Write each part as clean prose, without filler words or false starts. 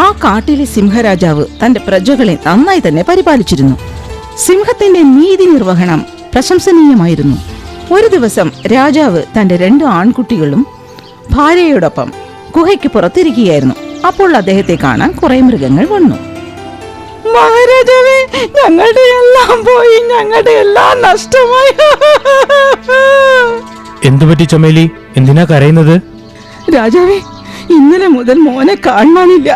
ആ കാട്ടിലെ സിംഹരാജാവ് തന്റെ പ്രജകളെ നന്നായി തന്നെ പരിപാലിച്ചിരുന്നു. സിംഹത്തിന്റെ നീതി നിർവഹണം പ്രശംസനീയമായിരുന്നു. ഒരു ദിവസം രാജാവ് തന്റെ 2 ആൺകുട്ടികളും ഭാര്യയോടൊപ്പം ഗുഹയ്ക്ക് പുറത്തിരിക്കുകയായിരുന്നു. അപ്പോൾ അദ്ദേഹത്തെ കാണാൻ കുറെ മൃഗങ്ങൾ വന്നു. മഹാരാജാവേ, ഞങ്ങളുടെ എല്ലാം പോയി, ഞങ്ങളുടെ എല്ലാം നഷ്ടമായി. എന്തുപറ്റി ചമേലി? എന്തിനാ കരയുന്നത്? രാജാവേ, ഇന്നലെ മുതൽ മോനെ കാണാനില്ല.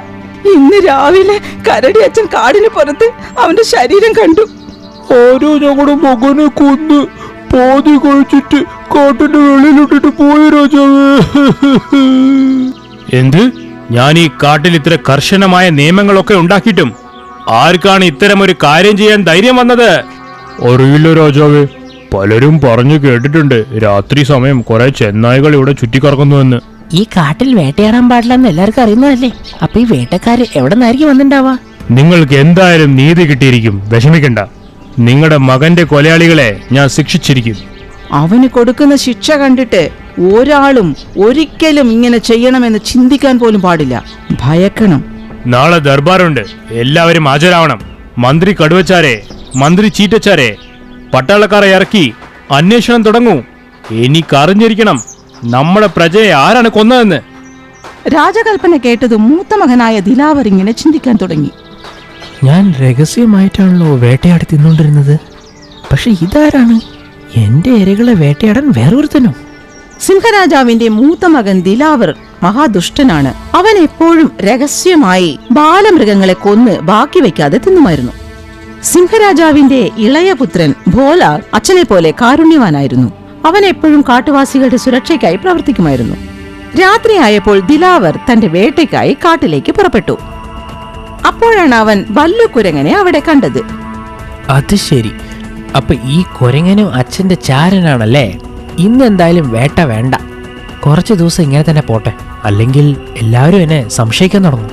ഇന്ന് രാവിലെ കരടി അച്ഛൻ കാടിന് പുറത്ത് അവന്റെ ശരീരം കണ്ടു. ആരോ ഞങ്ങളുടെ മകനെ കൊന്ന് പാതി കഴിച്ചിട്ട് കാട്ടിന്റെ വെളിയിലിട്ടിട്ട് പോയി രാജാവേ. എന്ത്? ഞാൻ ഈ കാട്ടിൽ ഇത്ര കർശനമായ നിയമങ്ങളൊക്കെ ഉണ്ടാക്കിയിട്ടും ആർക്കാണ് ഇത്തരം ഒരു കാര്യം ചെയ്യാൻ ധൈര്യം വന്നത്? അറിയില്ല രാജാവേ. പലരും പറഞ്ഞു കേട്ടിട്ടുണ്ട് രാത്രി സമയം കുറെ ചെന്നായ്കൾ ഇവിടെ ചുറ്റിക്കറങ്ങുന്നുവെന്ന്. ഈ കാട്ടിൽ വേട്ടയാടാൻ പാടില്ലെന്ന് എല്ലാവർക്കും അറിയുന്നതല്ലേ? അപ്പൊ ഈ വേട്ടക്കാര് എവിടെ നിന്നായിരിക്കും വന്നിട്ടുണ്ടാവാ? നിങ്ങൾക്ക് എന്തായാലും നീതി കിട്ടിയിരിക്കും, വിഷമിക്കണ്ട. നിങ്ങളുടെ മകന്റെ കൊലയാളികളെ ഞാൻ ശിക്ഷിച്ചിരിക്കും. അവന് കൊടുക്കുന്ന ശിക്ഷ കണ്ടിട്ട് ഒരാളും ഒരിക്കലും ഇങ്ങനെ ചെയ്യണമെന്ന് ചിന്തിക്കാൻ പോലും പാടില്ല. ഭയക്കണം. നാളെ ദർബാറുണ്ട്, എല്ലാവരും ഹാജരാവണം. മന്ത്രി കടുവച്ചാരെ, മന്ത്രി ചീറ്റച്ചാരെ, പട്ടാളക്കാരെ ഇറക്കി അന്വേഷണം തുടങ്ങൂ. എനിക്കറിഞ്ഞിരിക്കണം നമ്മുടെ പ്രജയെ ആരാണ് കൊന്നതെന്ന്. രാജകൽപ്പന കേട്ടത് മൂത്ത മകനായ ദിലാവർ ഇങ്ങനെ ചിന്തിക്കാൻ തുടങ്ങി. ഞാൻ രഹസ്യമായിട്ടാണല്ലോ വേട്ടയാടി തിന്നോണ്ടിരുന്നത്. പക്ഷെ ഇതാരാണ്? എന്റെ ഇരകളെ വേട്ടയാടാൻ വേറൊരുത്തനോ? സിംഹരാജാവിന്റെ മൂത്ത മകൻ ദിലാവർ മഹാദുഷ്ടനാണ്. അവൻ എപ്പോഴും രഹസ്യമായി ബാലമൃഗങ്ങളെ കൊന്ന് ബാക്കി വയ്ക്കാതെ തിന്നുമായിരുന്നു. സിംഹരാജാവിന്റെ ഇളയ പുത്രൻ ഭോലാർ അച്ഛനെ പോലെ കാരുണ്യവാനായിരുന്നു. അവൻ എപ്പോഴും കാട്ടുവാസികളുടെ സുരക്ഷയ്ക്കായി പ്രവർത്തിക്കുമായിരുന്നു. രാത്രിയായപ്പോൾ ദിലാവർ തന്റെ വേട്ടയ്ക്കായി കാട്ടിലേക്ക് പുറപ്പെട്ടു. അപ്പോഴാണ് അവൻ വല്ലുകുരങ്ങനെ അവിടെ കണ്ടത്. അത് ശരി, അപ്പൊ ഈ കുരങ്ങനും അച്ഛന്റെ ചാരനാണല്ലേ? ഇന്ന് എന്തായാലും വേട്ട വേണ്ട. കുറച്ചു ദിവസം ഇങ്ങനെ തന്നെ പോട്ടെ, അല്ലെങ്കിൽ എല്ലാവരും എന്നെ സംശയിക്കാൻ തുടങ്ങും.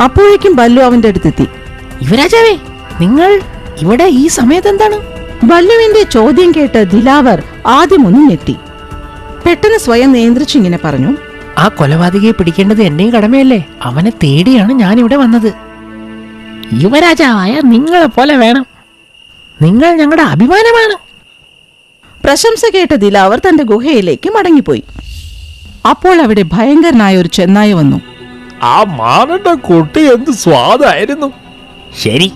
അപ്പോഴേക്കും ബല്ലു അവന്റെ അടുത്തെത്തി. യുവരാജാവേ, നിങ്ങൾ ഇവിടെ ഈ സമയത്ത് എന്താണ്? ബല്ലുവിന്റെ ചോദ്യം കേട്ട് ദിലാവർ ആദ്യം ഒന്ന് ഞെട്ടി. പെട്ടെന്ന് സ്വയം നിയന്ത്രിച്ചിങ്ങനെ പറഞ്ഞു, ആ കൊലപാതകയെ പിടിക്കേണ്ടത് എന്റെയും കടമയല്ലേ? അവനെ തേടിയാണ് ഞാൻ ഇവിടെ വന്നത്. യുവരാജാവായ നിങ്ങളെ പോലെ വേണം. നിങ്ങൾ ഞങ്ങളുടെ അഭിമാനമാണ്. പ്രശംസ കേട്ട ദിലാവർ തന്റെ ഗുഹയിലേക്ക് മടങ്ങിപ്പോയി. അപ്പോൾ അവിടെ ഭയങ്കരനായ ഒരു ചെന്നായ വന്നു. ആ മാനന്റെ കുട്ടി എന്ത് സ്വാദായിരുന്നു. ശരി,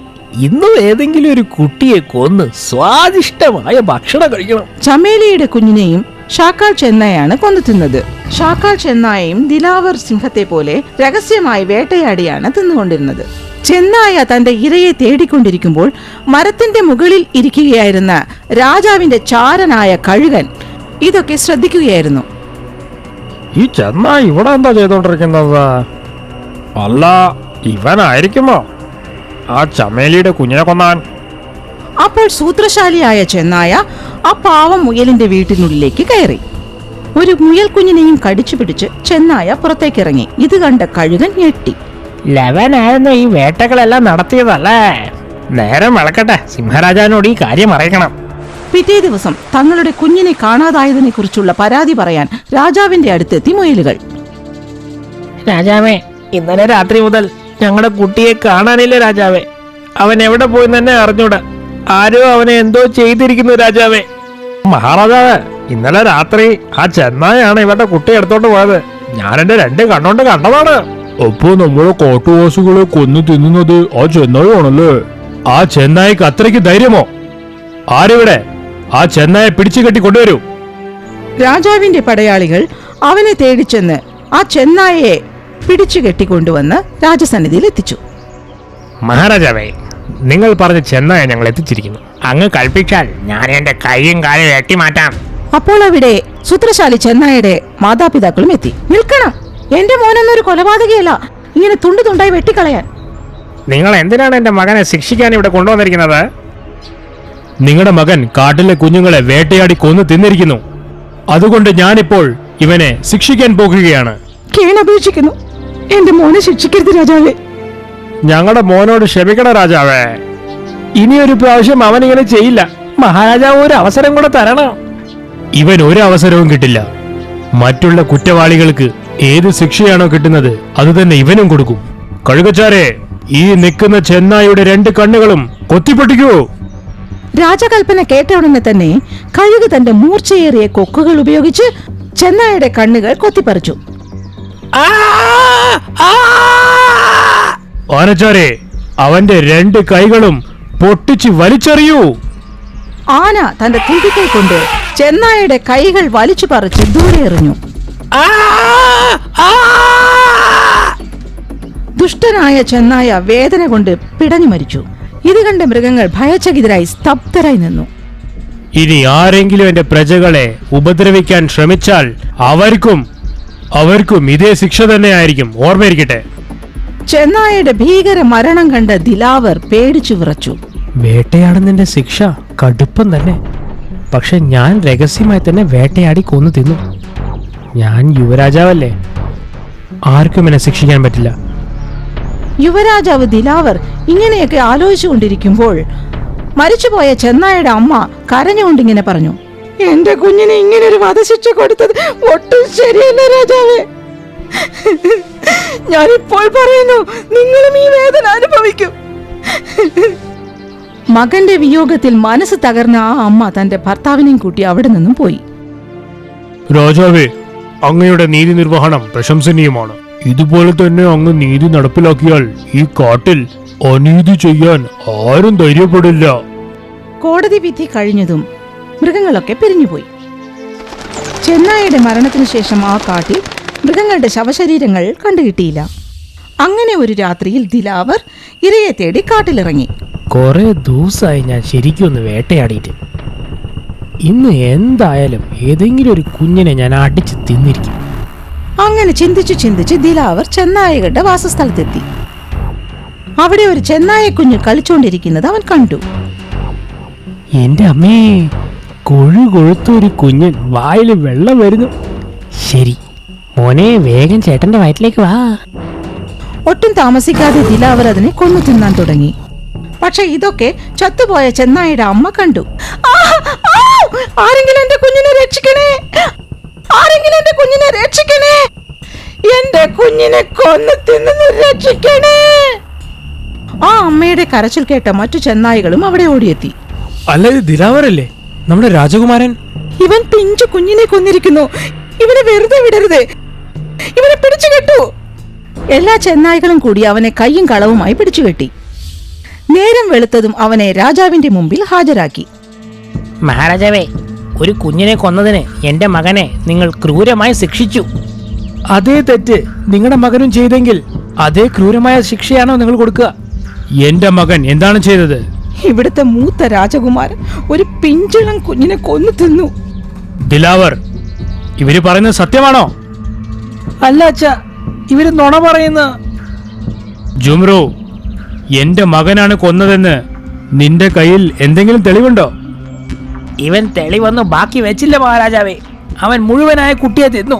ഇന്നും ഏതെങ്കിലും ഒരു കുട്ടിയെ കൊന്ന് സ്വാദിഷ്ടമായ ഭക്ഷണം കഴിക്കണം. ചമേലിയുടെ കുഞ്ഞിനെയും ഷാക്കാൾ ചെന്നായാണ് കൊന്നു തിന്നത്. ഷാക്കാൾ ചെന്നായയും ദിലാവർ സിംഹത്തെ പോലെ രഹസ്യമായി വേട്ടയാടിയാണ് തിന്നുകൊണ്ടിരുന്നത്. ചെന്നായ തന്റെ ഇരയെ തേടിക്കൊണ്ടിരിക്കുമ്പോൾ മരത്തിന്റെ മുകളിൽ ഇരിക്കുകയായിരുന്ന രാജാവിന്റെ ചാരനായ കഴുകൻ ഇതൊക്കെ ശ്രദ്ധിക്കുകയായിരുന്നു. ഈ ചെന്നായി ഇവിടെ എന്താ ചെയ്തോണ്ടിരിക്കുന്നത്? അല്ല, ഇവനായിരിക്കുമോ ആ ചമേലിയുടെ കുഞ്ഞിനെ കൊന്നാൻ? അപ്പോൾ സൂത്രശാലിയായ ചെന്നായ ആ പാവം മുയലിന്റെ വീട്ടിനുള്ളിലേക്ക് കയറി. ഒരു മുയൽ കുഞ്ഞിനെയും കടിച്ചു പിടിച്ച് ചെന്നായ പുറത്തേക്കിറങ്ങി. ഇത് കണ്ട കഴുകൻ ഞെട്ടി. ലവനായിരുന്നു ഈ വേട്ടകളെല്ലാം നടത്തിയതല്ലേ? നേരം വിളക്കട്ടെ, സിംഹരാജാവിനോട് ഈ കാര്യം അറിയിക്കണം. പിറ്റേ ദിവസം തങ്ങളുടെ കുഞ്ഞിനെ കാണാതായതിനെ കുറിച്ചുള്ള പരാതി പറയാൻ രാജാവിന്റെ അടുത്തെത്തി മുയലുകൾ. രാജാവേ, ഇന്നലെ രാത്രി മുതൽ ഞങ്ങളുടെ കുട്ടിയെ കാണാനില്ല രാജാവേ. അവൻ എവിടെ പോയി തന്നെ അറിഞ്ഞൂടാ. ആരോ അവനെ എന്തോ ചെയ്തിരിക്കുന്നു രാജാവേ. മഹാരാജാവേ, ഇന്നലെ രാത്രി ആ ചെന്നായാണ് ഇവരുടെ കുട്ടി എടുത്തോണ്ട് പോയത്. ഞാൻ എന്റെ 2 കണ്ണോണ്ട് കണ്ടതാണ്. അപ്പോ നമ്മുടെ കാട്ടുവാസികളെ കൊന്നു തിന്നുന്നത് ആ ചെന്നായി ആണല്ലേ? ആ ചെന്നായിക്ക് അത്രയ്ക്ക് ധൈര്യമോ? ആരിവിടെ? ആ ചെന്നായെ പിടിച്ചു കെട്ടി കൊണ്ടുവരൂ. രാജാവിന്റെ പടയാളികൾ അവനെ തേടിച്ചെന്ന് ആ ചെന്നായയെ പിടിച്ചു കെട്ടിക്കൊണ്ടുവന്ന് രാജസന്നിധിയിൽ എത്തിച്ചു. മഹാരാജാവേ, നിങ്ങൾ പറഞ്ഞ ചെന്നായ ഞങ്ങൾ എത്തിച്ചിരിക്കുന്നു. അങ്ങ് കൽപ്പിച്ചാൽ ഞാൻ എന്റെ കൈയും കാലും വെട്ടി മാറ്റാം. അപ്പോൾ അവിടെ സൂത്രശാലി ചെന്നായയുടെ മാതാപിതാക്കളും എത്തി. നിൽക്കണം, എന്റെ മോനൊന്നൊരു കൊലപാതകയല്ല, ഇങ്ങനെ തുണ്ടു തുണ്ടായി വെട്ടിക്കളയാൻ. നിങ്ങൾ എന്തിനാണ് എന്റെ മകനെ ശിക്ഷിക്കാൻ ഇവിടെ കൊണ്ടുവന്നിരിക്കുന്നത്? നിങ്ങളുടെ മകൻ കാട്ടിലെ കുഞ്ഞുങ്ങളെ വേട്ടയാടി കൊന്നു തിന്നിരിക്കുന്നു. അതുകൊണ്ട് ഞാനിപ്പോൾ ഇവനെ ശിക്ഷിക്കാൻ പോകുകയാണ്. കേണപേക്ഷിക്കുന്നു, എന്റെ മോനെ ശിക്ഷിക്കരുത് രാജാവേ. ഞങ്ങളുടെ മോനോട് ക്ഷമിക്കണം രാജാവേ. ഇനിയൊരു പ്രാവശ്യം അവൻ ഇങ്ങനെ ചെയ്യില്ല. മഹാരാജാവ് ഒരു അവസരം കൂടെ തരണം. ഇവൻ ഒരു അവസരവും കിട്ടില്ല. മറ്റുള്ള കുറ്റവാളികൾക്ക് ഏത് ശിക്ഷയാണോ കിട്ടുന്നത് അത് തന്നെ ഇവനും കൊടുക്കും. കഴുകച്ചാരെ, ഈ നിൽക്കുന്ന ചെന്നായുടെ 2 കണ്ണുകളും കൊത്തിപ്പൊട്ടിക്കൂ. രാജകൽപ്പന കേട്ട ഉടനെ തന്നെ കഴുക് തന്റെ മൂർച്ചയേറിയ കൊക്കുകൾ ഉപയോഗിച്ച് ചെന്നായുടെ കണ്ണുകൾ കൊത്തിപ്പറിച്ചു. ആനച്ചാരെ, അവന്റെ 2 കൈകളും പൊട്ടിച്ച് വലിച്ചെറിയൂ. ആന തന്റെ തുമ്പിക്കൈ കൊണ്ട് ചെന്നായുടെ കൈകൾ വലിച്ചു പറിച്ച് ദൂരെ എറിഞ്ഞു. ദുഷ്ടനായ ചെന്നായ വേദന കൊണ്ട് പിടഞ്ഞു മരിച്ചു. ഇത് കണ്ട മൃഗങ്ങൾ ഭയചകിതരായി സ്തബ്ധരായി നിന്നു. ഇനി ആരെങ്കിലും എന്റെ പ്രജകളെ ഉപദ്രവിക്കാൻ ശ്രമിച്ചാൽ അവർക്കും ഇതേ ശിക്ഷ തന്നെയായിരിക്കും. ഓർമ്മയിരിക്കട്ടെ. ചെന്നായയുടെ ഭീകര മരണം കണ്ട ദിലാവർ പേടിച്ചു വിറച്ചു. വേട്ടയാടുന്നതിന്റെ ശിക്ഷ കടുപ്പം തന്നെ. പക്ഷെ ഞാൻ രഹസ്യമായി തന്നെ വേട്ടയാടി കൊന്നു തിന്നു. ഞാൻ യുവരാജാവല്ലേ, ആർക്കും എന്നെ ശിക്ഷിക്കാൻ പറ്റില്ല. യുവരാജാവ് ദിലാവർ ഇങ്ങനെയൊക്കെ ആലോചിച്ചുകൊണ്ടിരിക്കുമ്പോൾ മരിച്ചുപോയ ചെന്നായുടെ അമ്മ കരഞ്ഞുകൊണ്ടിങ്ങനെ പറഞ്ഞു, എന്റെ കുഞ്ഞിനെ ഇങ്ങനൊരു വധശിക്ഷ കൊടുത്തത് ഒട്ടും ശരിയല്ല രാജാവേ. ഞാനിപ്പോൾ പറയുന്നു, നിങ്ങളും ഈ വേദന അനുഭവിക്കും. മകന്റെ വിയോഗത്തിൽ മനസ്സ് തകർന്ന ആ അമ്മ തന്റെ ഭർത്താവിനെയും കൂട്ടി അവിടെ നിന്നും പോയി. രാജാവേ, അങ്ങയുടെ നീതി നിർവഹണം പ്രശംസനീയമാണ്. ഇതുപോലെ തന്നെ അങ്ങ് നീതി നടപ്പിലാക്കിയാൽ ഈ കാട്ടിൽ അനീതി ചെയ്യാൻ ആരും ധൈര്യപ്പെടില്ല. കോടതി വിധി കഴിഞ്ഞതും മൃഗങ്ങളൊക്കെ പിരിഞ്ഞുപോയി. ചെന്നായുടെ മരണത്തിനു ശേഷം ആ കാട്ടിൽ മൃഗങ്ങളുടെ ശവശരീരങ്ങൾ കണ്ടുകിട്ടിയില്ല. അങ്ങനെ ഒരു രാത്രിയിൽ ദിലാവർ ഇരയെ തേടി കാട്ടിലിറങ്ങി. കുറെ ദിവസമായി ഞാൻ ശരിക്കും ഒന്ന് വേട്ടയാടിയിട്ട്. ഇന്ന് എന്തായാലും ഏതെങ്കിലും ഒരു കുഞ്ഞിനെ ഞാൻ അടിച്ച് തിന്നിരിക്കും. അങ്ങനെ ചിന്തിച്ച് ദിലാവർ ചെന്നായകളുടെ വാസസ്ഥലത്തെത്തി. അവിടെ ഒരു ചെന്നായ കുഞ്ഞ് കളിച്ചുകൊണ്ടിരിക്കുന്നത് അവൻ കണ്ടു. എന്റെ അമ്മേ, കൊഴുത്തൊരു കുഞ്ഞൻ, വായിൽ വെള്ളം വരുന്നു. ശരി മോനെ, വേഗം ചേട്ടന്റെ വയറ്റിലേക്ക് വാ. ഒട്ടും താമസിക്കാതെ ദിലാവർ അതിനെ കൊന്നു തിന്നാൻ തുടങ്ങി. പക്ഷെ ഇതൊക്കെ ചത്തുപോയ ചെന്നായുടെ അമ്മ കണ്ടു. ആരെങ്കിലും എന്റെ കുഞ്ഞിനെ രക്ഷിക്കണേ, ആരെങ്കിലും എന്റെ കുഞ്ഞിനെ രക്ഷിക്കണേ, എന്റെ കുഞ്ഞിനെ കൊന്നു തിന്നു രക്ഷിക്കണേ. ആ അമ്മയുടെ കരച്ചിൽ കേട്ട മറ്റു ചെന്നായികളും അവിടെ ഓടിയെത്തി. അല്ല, ഇത് ദിലാവറല്ലേ, നമ്മുടെ രാജകുമാരൻ? ഇവൻ പിഞ്ചു കുഞ്ഞിനെ കൊന്നിരിക്കുന്നു. ഇവനെ വെറുതെ വിടരുത്, ഇവനെ പിടിച്ചു കെട്ടു. എല്ലാ ചെന്നായ്ക്കളും കൂടി അവനെ കയ്യും കളവുമായി പിടിച്ചുകെട്ടി. നേരം വെളുത്തതും അവനെ രാജാവിന്റെ മുമ്പിൽ ഹാജരാക്കി. മഹാരാജാവേ, ഒരു കുഞ്ഞിനെ കൊന്നതിന് എന്റെ മകനെ നിങ്ങൾ ക്രൂരമായി ശിക്ഷിച്ചു. അതേ തെറ്റ് നിങ്ങളുടെ മകനും ചെയ്തെങ്കിൽ അതേ ക്രൂരമായ ശിക്ഷയാണോ നിങ്ങൾ കൊടുക്കുക? എന്റെ മകൻ എന്താണ് ചെയ്തത്? ഇവിടുത്തെ മൂത്ത രാജകുമാരൻ ഒരു പിഞ്ചിളം കുഞ്ഞിനെ കൊന്നു തിന്നു. ദിലാവർ, ഇവര് പറയുന്നത് സത്യമാണോ? അല്ല അച്ഛാ, ഇവര് നുണ പറയുന്ന. ജുംറു, എന്റെ മകനാണ് കൊന്നതെന്ന് നിന്റെ കയ്യിൽ എന്തെങ്കിലും തെളിവുണ്ടോ? ഇവൻ തെളിവൊന്നും ബാക്കി വെച്ചില്ല മഹാരാജാവേ, അവൻ മുഴുവനായ കുട്ടിയെ തിന്നു.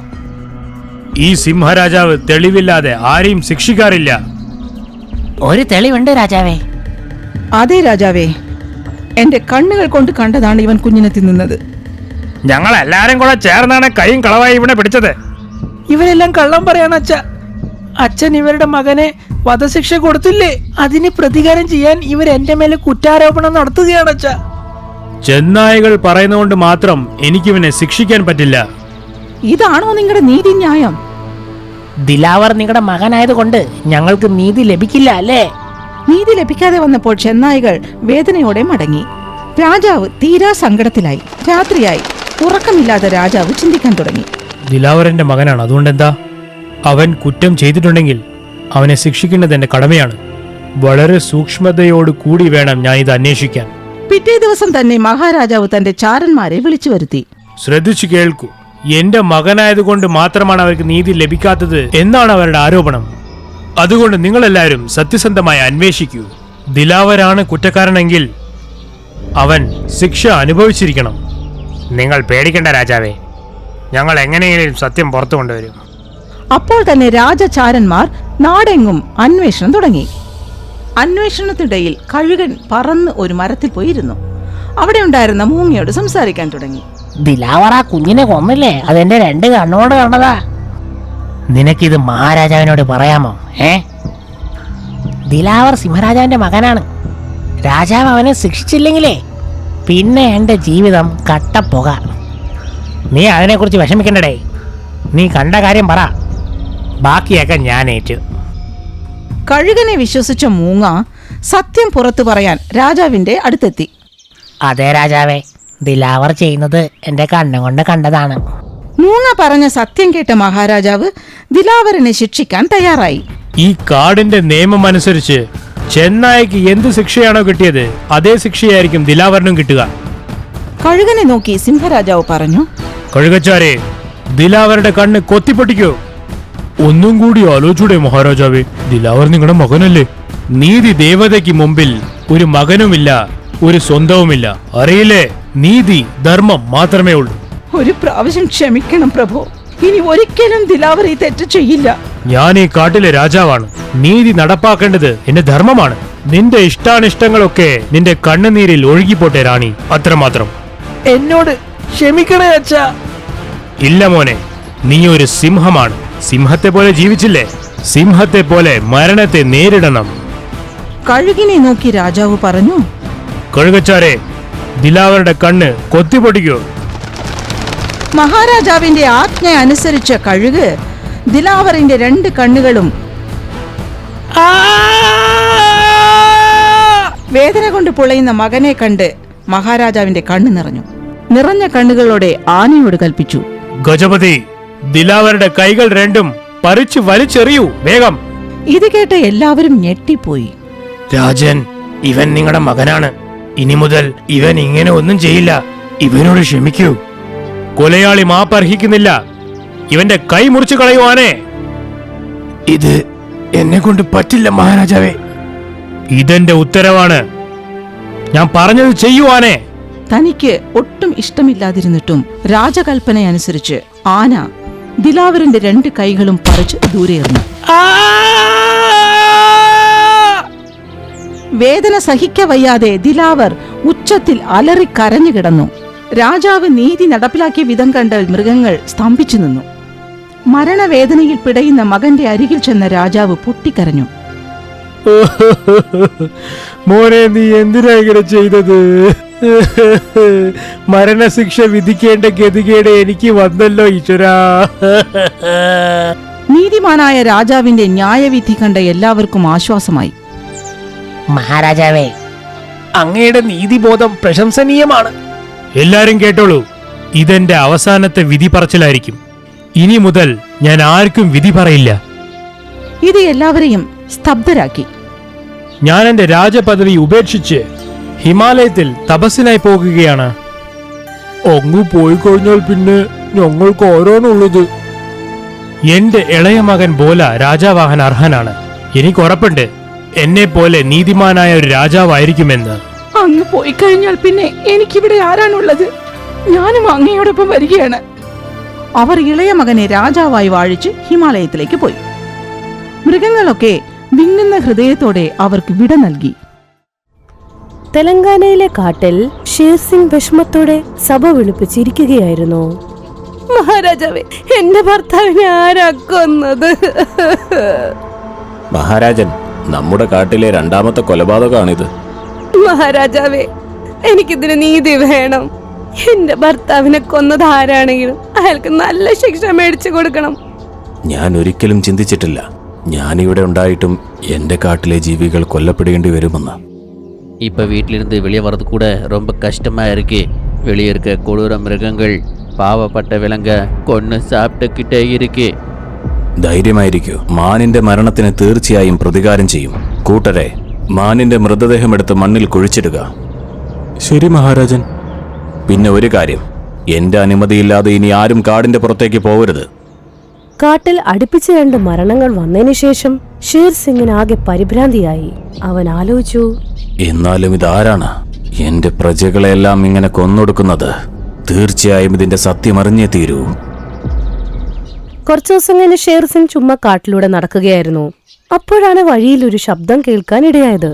ഈ സിംഹരാജാവ് തെളിവില്ലാതെ ആരെയും ശിക്ഷിക്കാറില്ല. ഒരു തെളിവുണ്ട് രാജാവേ. അതെ രാജാവേ, എന്റെ കണ്ണുകൾ കൊണ്ട് കണ്ടതാണ് ഇവൻ കുഞ്ഞിനെ തിന്നുന്നത്. ഞങ്ങൾ എല്ലാരും കൂടെ ചേർന്നാണ് കൈയും കളവായി ഇവിടെ പിടിച്ചത്. ഇവരെല്ലാം കള്ളം പറയാണ് അച്ഛ. അച്ഛൻ ഇവരുടെ മകനെ വധശിക്ഷ കൊടുത്തില്ലേ, അതിന് പ്രതികാരം ചെയ്യാൻ ഇവർ എന്റെ മേലെ കുറ്റാരോപണം നടത്തുകയാണ് അച്ഛ. ചെന്നായകൾ പറയുന്നതുകൊണ്ട് മാത്രം എനിക്കിവനെ ശിക്ഷിക്കാൻ പറ്റില്ല. ഇതാണോ നിങ്ങളുടെ നീതിന്യായം? ദിലാവർ നിങ്ങളുടെ മകനായതുകൊണ്ട് ഞങ്ങൾക്ക് നീതി ലഭിക്കില്ല അല്ലേ? നീതി ലഭിക്കാതെ വന്നപ്പോൾ ചെന്നായികൾ വേദനയോടെ മടങ്ങി. രാജാവ് തീരാ സങ്കടത്തിലായി. രാത്രിയായി. ഉറക്കമില്ലാതെ രാജാവ് ചിന്തിക്കാൻ തുടങ്ങി. ദിലാവറിന്റെ മകനാണ്, അതുകൊണ്ടെന്താ? അവൻ കുറ്റം ചെയ്തിട്ടുണ്ടെങ്കിൽ അവനെ ശിക്ഷിക്കേണ്ടത് എന്റെ കടമയാണ്. വളരെ സൂക്ഷ്മതയോട് കൂടി വേണം ഞാൻ ഇത് അന്വേഷിക്കാൻ. പിറ്റേ ദിവസം തന്നെ മഹാരാജാവ് തന്റെ ചാരന്മാരെ വിളിച്ചു വരുത്തി. ശ്രദ്ധിച്ചു കേൾക്കൂ. എന്റെ മകനായതുകൊണ്ട് മാത്രമാണ് അവർക്ക് നീതി ലഭിക്കാത്തത് എന്നാണ് അവരുടെ ആരോപണം. അതുകൊണ്ട് നിങ്ങളെല്ലാവരും സത്യസന്ധമായി അന്വേഷിക്കൂ. ദിലാവരാണ് കുറ്റക്കാരനെങ്കിൽ അവൻ ശിക്ഷ അനുഭവിച്ചിരിക്കണം. നിങ്ങൾ പേടിക്കേണ്ട രാജാവേ, ഞങ്ങൾ എങ്ങനെയെങ്കിലും സത്യം പുറത്തു കൊണ്ടുവരും. അപ്പോൾ തന്നെ രാജചാരന്മാർ നാടെങ്ങും അന്വേഷണം തുടങ്ങി. അന്വേഷണത്തിനിടയിൽ കഴുകൻ പറന്ന് ഒരു മരത്തിൽ പോയിരുന്നു. അവിടെ ഉണ്ടായിരുന്ന മൂങ്ങയോട് സംസാരിക്കാൻ തുടങ്ങി. ദിലാവർ ആ കുഞ്ഞിനെ കൊന്നില്ലേ, അതെന്റെ 2 കണ്ണുകൊണ്ട് കണ്ടതാ. നിനക്കിത് മഹാരാജാവിനോട് പറയാമോ? ദിലാവർ സിംഹരാജാവിന്റെ മകനാണ്. രാജാവ് അവനെ ശിക്ഷിച്ചില്ലെങ്കിലേ പിന്നെ എൻ്റെ ജീവിതം കട്ടപ്പുക. നീ അതിനെക്കുറിച്ച് വിഷമിക്കണ്ടേ. നീ കണ്ട കാര്യം പറ, ബാക്കിയൊക്കെ ഞാൻ ഏറ്റു. കഴുകനെ വിശ്വസിച്ച മൂങ്ങ സത്യം പുറത്തു പറയാൻ രാജാവിന്റെ അടുത്തെത്തി. അതെ രാജാവേ, ദിലാവർ ചെയ്യുന്നത് എൻ്റെ കണ്ണുകൊണ്ട് കണ്ടതാണ്. മൂങ്ങ പറഞ്ഞ സത്യം കേട്ട മഹാരാജാവ് ദിലാവറിനെ ശിക്ഷിക്കാൻ തയ്യാറായി. ഈ കാടിന്റെ നിയമം അനുസരിച്ച് ചെന്നായ്ക്ക് എന്ത് ശിക്ഷയാണോ കിട്ടിയത് അതേ ശിക്ഷയായിരിക്കും ദിലാവറിനും കിട്ടുക. കഴുകനെ നോക്കി സിംഹരാജാവ് പറഞ്ഞു, കഴുകച്ചാരെ, ദിലാവറുടെ കണ്ണ് കൊത്തിപ്പൊട്ടിക്കോ. ഒന്നും കൂടി ആലോചിച്ചൂടെ മഹാരാജാവേ, ദിലാവർ നിങ്ങളുടെ മകനല്ലേ. നീതി ദേവതയ്ക്ക് മുമ്പിൽ ഒരു മകനുമില്ല, ഒരു സ്വന്തവുമില്ല. അറിയില്ലേ, നീതി ധർമ്മം മാത്രമേ ഉള്ളൂ. ഒരു പ്രാവശ്യം ക്ഷമിക്കണം പ്രഭു, ഇനി ഒരിക്കലും ദിലാവർ ഈ തെറ്റ് ചെയ്യില്ല. ഞാൻ ഈ കാട്ടിലെ രാജാവാണ്. നീതി നടപ്പാക്കേണ്ടത് എന്റെ ധർമ്മമാണ്. നിന്റെ ഇഷ്ടാനിഷ്ടങ്ങളൊക്കെ നിന്റെ കണ്ണുനീരിൽ ഒഴുകിപ്പോട്ടെ റാണി, അത്രമാത്രം. എന്നോട് ക്ഷമിക്കണേ അച്ഛാ. ഇല്ല മോനെ, നീ ഒരു സിംഹമാണ്. സിംഹത്തെ പോലെ ജീവിച്ചില്ലേ, സിംഹത്തെ പോലെ മരണത്തെ നേരിടണം. കഴുകിനെ നോക്കി രാജാവ് പറഞ്ഞു, കഴുകച്ചാരെ, ദിലാവറുടെ കണ്ണ് കൊത്തിപ്പൊട്ടിക്കോ. മഹാരാജാവിന്റെ ആജ്ഞ അനുസരിച്ച കഴുക് ദിലാവറിന്റെ 2 കണ്ണുകളും വേദന കൊണ്ട് പൊളയുന്ന മകനെ കണ്ട് മഹാരാജാവിന്റെ കണ്ണ് നിറഞ്ഞു. നിറഞ്ഞ കണ്ണുകളോടെ ആനയോട് കൽപ്പിച്ചു, ഗജപതി, ദിലാവറുടെ കൈകൾ 2 പറിച്ചു വലിച്ചെറിയൂ, വേഗം. ഇത് കേട്ട എല്ലാവരും ഞെട്ടിപ്പോയി. രാജൻ, ഇവൻ നിങ്ങളുടെ മകനാണ്. ഇനി മുതൽ ഇവൻ ഇങ്ങനെ ഒന്നും ചെയ്യില്ല. ഇവനോട് ക്ഷമിക്കൂ. കൊലയാളി മാപ്പർഹിക്കുന്നില്ല. ഇവന്റെ കൈ മുറിച്ചു കളയുവാനേ. ഇത് എന്നെ കൊണ്ട് പറ്റില്ല മഹാരാജാവേ. ഇതെന്റെ ഉത്തരവാണ്. ഞാൻ പറഞ്ഞത് ചെയ്യുവാനേ. തനിക്ക് ഒട്ടും ഇഷ്ടമില്ലാതിരുന്നിട്ടും രാജകൽപ്പനയനുസരിച്ച് ആന ദിലാവറിന്റെ 2 കൈകളും പറിച്ച് ദൂരെ എറിഞ്ഞു. വേദന സഹിക്കവയ്യാതെ ദിലാവർ ഉച്ചത്തിൽ അലറി കരഞ്ഞു കിടന്നു. രാജാവ് നീതി നടപ്പിലാക്കിയ വിധം കണ്ട മൃഗങ്ങൾ സ്തംഭിച്ചു നിന്നു. മരണവേദനയിൽ പിടയുന്ന മകന്റെ അരികിൽ ചെന്ന രാജാവ് പൊട്ടിക്കരഞ്ഞു. മോനെ, നീ എന്തിനാ ഇങ്ങനെ ചെയ്തത്? മരണശിക്ഷ വിധിക്കേണ്ട ഗതികേട് എനിക്ക് വന്നല്ലോ ഈശ്വരാ. നീതിമാനായ രാജാവിന്റെ ന്യായവിധി കണ്ട എല്ലാവർക്കും ആശ്വാസമായി. മഹാരാജാവേ, അങ്ങയുടെ നീതിബോധം പ്രശംസനീയമാണ്. എല്ലാരും കേട്ടോളൂ, ഇതെന്റെ അവസാനത്തെ വിധി പറച്ചിലായിരിക്കും. ഇനി മുതൽ ഞാൻ ആർക്കും വിധി പറയില്ല. ഇത് എല്ലാവരെയും സ്തബ്ധരാക്കി. ഞാൻ എന്റെ രാജപദവി ഉപേക്ഷിച്ച് ഹിമാലയത്തിൽ തപസ്സിനായി പോകുകയാണ്. അങ്ങ് പോയി കഴിഞ്ഞാൽ പിന്നെ ഞങ്ങൾക്ക് ആരാണുള്ളത്? എന്റെ ഇളയ മകൻ ബോല രാജാവാകാൻ അർഹനാണ്. എനിക്ക് ഉറപ്പുണ്ട് എന്നെ പോലെ നീതിമാനായ ഒരു രാജാവായിരിക്കുമെന്ന്. അങ്ങ് പോയി കഴിഞ്ഞാൽ പിന്നെ എനിക്കിവിടെ ആരാണുള്ളത്? ഞാനും അങ്ങയോടൊപ്പം വരികയാണ്. അവർ ഇളയ മകനെ രാജാവായി വാഴിച്ച് ഹിമാലയത്തിലേക്ക് പോയി. മൃഗങ്ങളൊക്കെ വിങ്ങുന്ന ഹൃദയത്തോടെ അവർക്ക് വിട നൽകി. തെലങ്കാനയിലെ കാട്ടിൽ ഷേർസിംഗ് വിഷമത്തോടെ സഭ വിളിപ്പിച്ചിരിക്കുകയായിരുന്നു. മഹാരാജാവേ, എന്റെ ഭർത്താവിനെ ആരാ കൊന്നത്? മഹാരാജൻ, നമ്മുടെ കാട്ടിലെ 2ാമത്തെ കൊലപാതകമാണിത്. മഹാരാജാവേ, എനിക്കിതിന് നീതി വേണം. എന്റെ ഭർത്താവിനെ കൊന്നത് ആരാണെങ്കിലും അയാൾക്ക് നല്ല ശിക്ഷ മേടിച്ചു കൊടുക്കണം. ഞാൻ ഒരിക്കലും ചിന്തിച്ചിട്ടില്ല ഞാനിവിടെ ഉണ്ടായിട്ടും എന്റെ കാട്ടിലെ ജീവികൾ கொல்லப்படേണ്ടി വരുമെന്ന്. இப்போ வீட்டிலிருந்து வெளியே வரது கூட ரொம்ப கஷ்டமாக இருக்கு. வெளியே இருக்க கொடூர மிருகங்கள் பாவப்பட்ட விலங்க கொன்று சாப்பிட்டுக்கிட்டே இருக்கு. ധൈര്യമായിരിക്കൂ, മാനിന്റെ മരണത്തിന് തീർച്ചയായും പ്രതികാരം ചെയ്യും. കൂട്ടരെ, മാനിന്റെ മൃതദേഹം എടുത്ത് മണ്ണിൽ കുഴിച്ചിടുക. ശരി മഹാരാജൻ. പിന്നെ ഒരു കാര്യം, എന്റെ അനുമതിയില്ലാതെ ഇനി ആരും കാടിന്റെ പുറത്തേക്ക് പോകരുത്. കാട്ടിൽ അടുപ്പിച്ച് 2 മരണങ്ങൾ വന്നതിന് ശേഷം ഷേർ സിംഗിന് ആകെ പരിഭ്രാന്തിയായി. അവൻ ആലോചിച്ചു, എന്നാലും ഇതാരാണ് എന്റെ പ്രജകളെല്ലാം ഇങ്ങനെ കൊന്നൊടുക്കുന്നത്? തീർച്ചയായും ഇതിന്റെ സത്യം അറിഞ്ഞേ തീരൂ. കുറച്ചു ദിവസം കഴിഞ്ഞ് ഷേർ സിംഗ് ചുമ്മാ കാട്ടിലൂടെ നടക്കുകയായിരുന്നു. അപ്പോഴാണ് വഴിയിൽ ഒരു ശബ്ദം കേൾക്കാൻ ഇടയായത്.